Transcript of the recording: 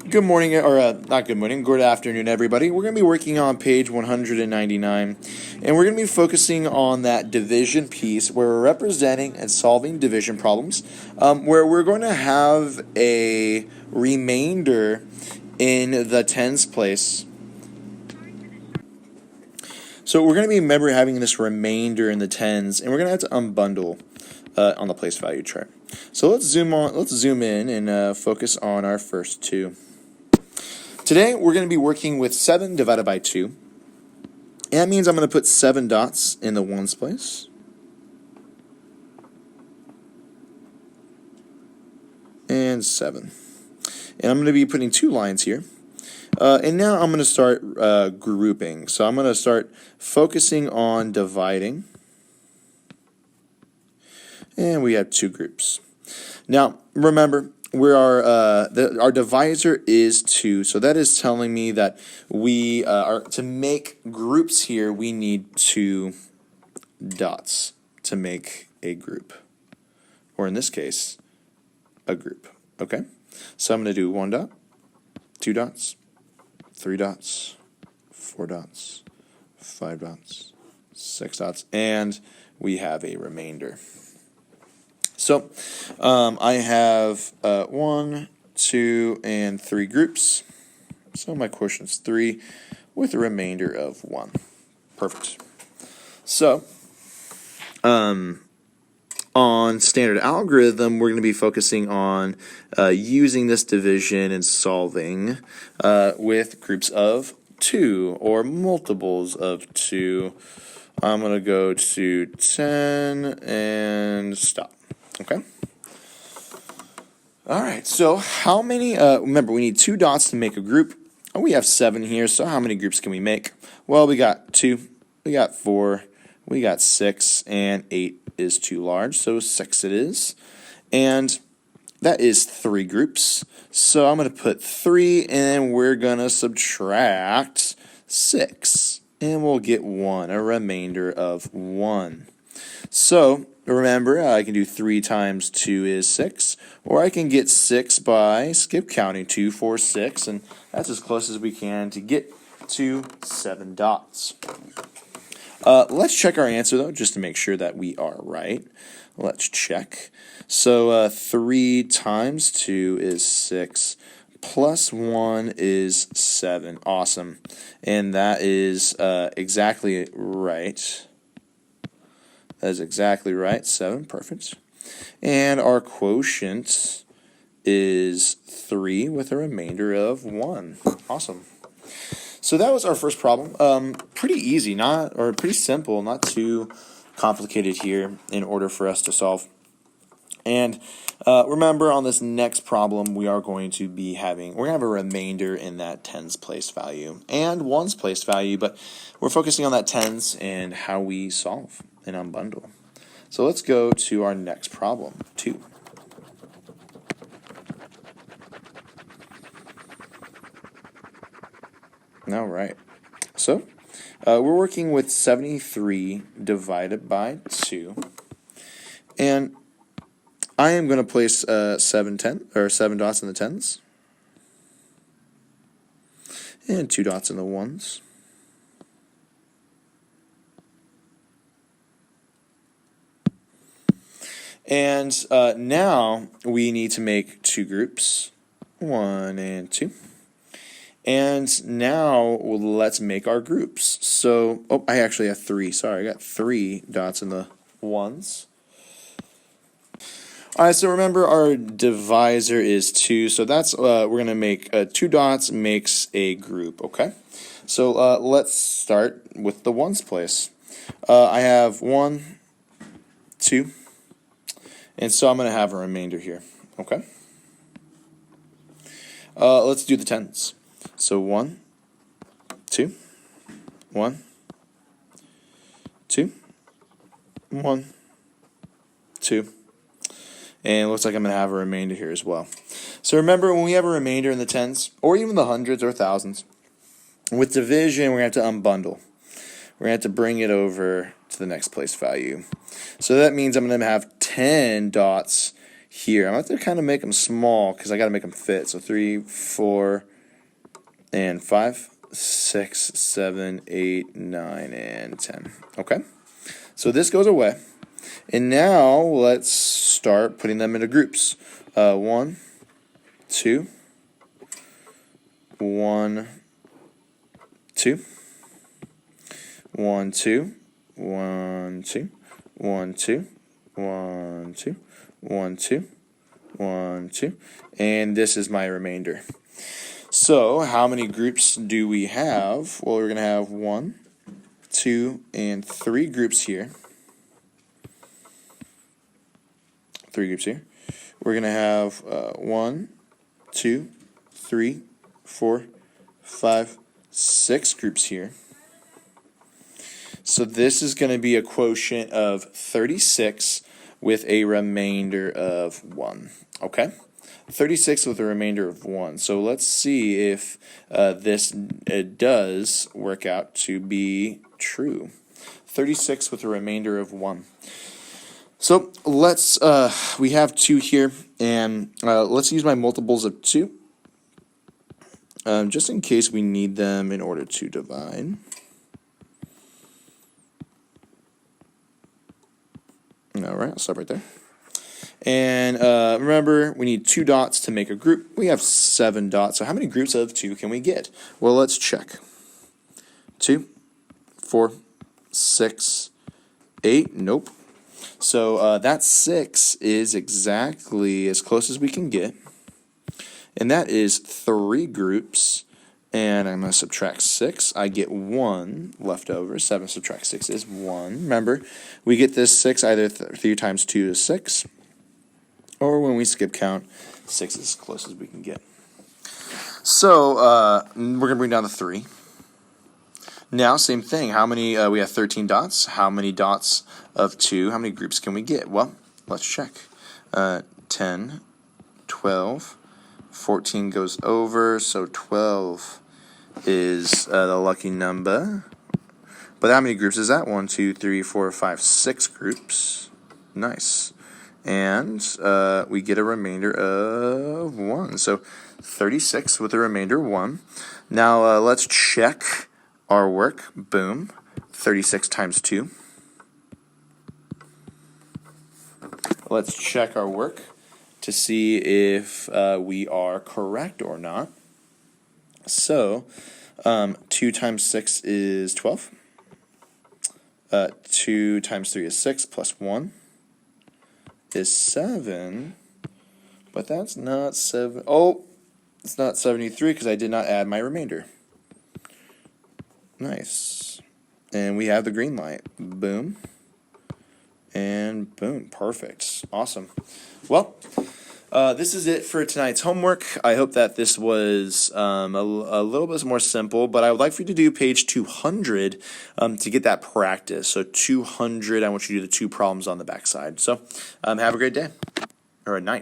Good morning, or not good morning, good afternoon, everybody. We're going to be working on page 199, and we're going to be focusing on that division piece where we're representing and solving division problems, where we're going to have a remainder in the tens place. So we're going to be, remember, having this remainder in the tens, and we're going to have to unbundle on the place value chart. So let's zoom in and focus on our first two. Today, we're going to be working with 7 divided by 2. And that means I'm going to put 7 dots in the ones place. And 7. And I'm going to be putting 2 lines here. And now I'm going to start grouping. So I'm going to start focusing on dividing. And we have 2 groups. Now, remember, our divisor is 2, so that is telling me that we are to make groups here. We need 2 dots to make a group, or in this case, a group. Okay, so I'm going to do 1 dot, 2 dots, 3 dots, 4 dots, 5 dots, 6 dots, and we have a remainder. So I have 1, 2, and 3 groups. So my quotient is 3 with a remainder of 1. Perfect. So on standard algorithm, we're going to be focusing on using this division and solving with groups of 2 or multiples of 2. I'm going to go to 10 and stop. Okay. All right. So how many? Remember, we need 2 dots to make a group. Oh, we have 7 here. So how many groups can we make? Well, we got 2, we got 4, we got 6, and 8 is too large. So 6 it is, and that is 3 groups. So I'm going to put 3, and we're going to subtract 6, and we'll get 1, a remainder of 1. So remember, I can do 3 times 2 is 6, or I can get 6 by skip counting 2, 4, 6, and that's as close as we can to get to 7 dots. Let's check our answer, though, just to make sure that we are right. Let's check. So 3 times 2 is 6, plus 1 is 7. Awesome. And that is exactly right. That is exactly right, 7, perfect. And our quotient is 3 with a remainder of 1. Awesome. So that was our first problem. Pretty easy, pretty simple, not too complicated here in order for us to solve. And remember, on this next problem, we are going to have a remainder in that tens place value and ones place value, but we're focusing on that tens and how we solve and unbundle. So let's go to our next problem, 2. All right. So we're working with 73 divided by 2, and I am going to place 7 dots in the tens, and 2 dots in the ones. And now we need to make 2 groups, 1 and 2. And now let's make our groups. So, I actually have 3. Sorry, I got 3 dots in the ones. All right, so remember our divisor is 2. So that's we're going to make 2 dots makes a group, okay? So let's start with the ones place. I have 1, 2. And so I'm going to have a remainder here, okay? Let's do the tens. So 1, 2, 1, 2, 1, 2. And it looks like I'm going to have a remainder here as well. So remember, when we have a remainder in the tens, or even the hundreds or thousands, with division, we're going to have to unbundle. We're going to have to bring it over to the next place value. So that means I'm going to have 10 dots here. I'm going to have to kind of make them small because I got to make them fit. So 3, 4, and 5, 6, 7, 8, 9, and 10. Okay, so this goes away. And now let's start putting them into groups. 1, 2, 1, 2, 1, 2, 1, 2, 1, 2, 1, 2, 1, 2, 1, 2, and this is my remainder. So how many groups do we have? Well, we're going to have 1, 2, and 3 groups here. 3 groups here. We're going to have 1, 2, 3, 4, 5, 6 groups here. So this is going to be a quotient of 36 with a remainder of 1. Okay? 36 with a remainder of 1. So let's see if this does work out to be true. 36 with a remainder of 1. So let's, we have 2 here, and let's use my multiples of 2, just in case we need them in order to divide. All right, I'll stop right there. And remember, we need 2 dots to make a group. We have 7 dots, so how many groups of 2 can we get? Well, let's check. 2, 4, 6, 8, nope. So that 6 is exactly as close as we can get. And that is 3 groups. And I'm going to subtract 6. I get 1 left over. 7 subtract 6 is 1. Remember, we get this 6 either 3 times 2 is 6. Or when we skip count, 6 is as close as we can get. So we're going to bring down the 3. Now, same thing. How many? We have 13 dots. How many dots of 2? How many groups can we get? Well, let's check. 10, 12, 14 goes over, so 12 is the lucky number. But how many groups is that? 1, 2, 3, 4, 5, 6 groups. Nice. And we get a remainder of 1. So 36 with a remainder of 1. Now let's check our work. Boom. 36 times 2. Let's check our work to see if we are correct or not. So 2 times 6 is 12. 2 times 3 is 6, plus 1 is 7. But that's not 7. Oh, it's not 73 because I did not add my remainder. Nice. And we have the green light. Boom. And boom. Perfect. Awesome. Well, this is it for tonight's homework. I hope that this was a little bit more simple, but I would like for you to do page 200 to get that practice. So 200, I want you to do the 2 problems on the back side. So have a great day, or a night.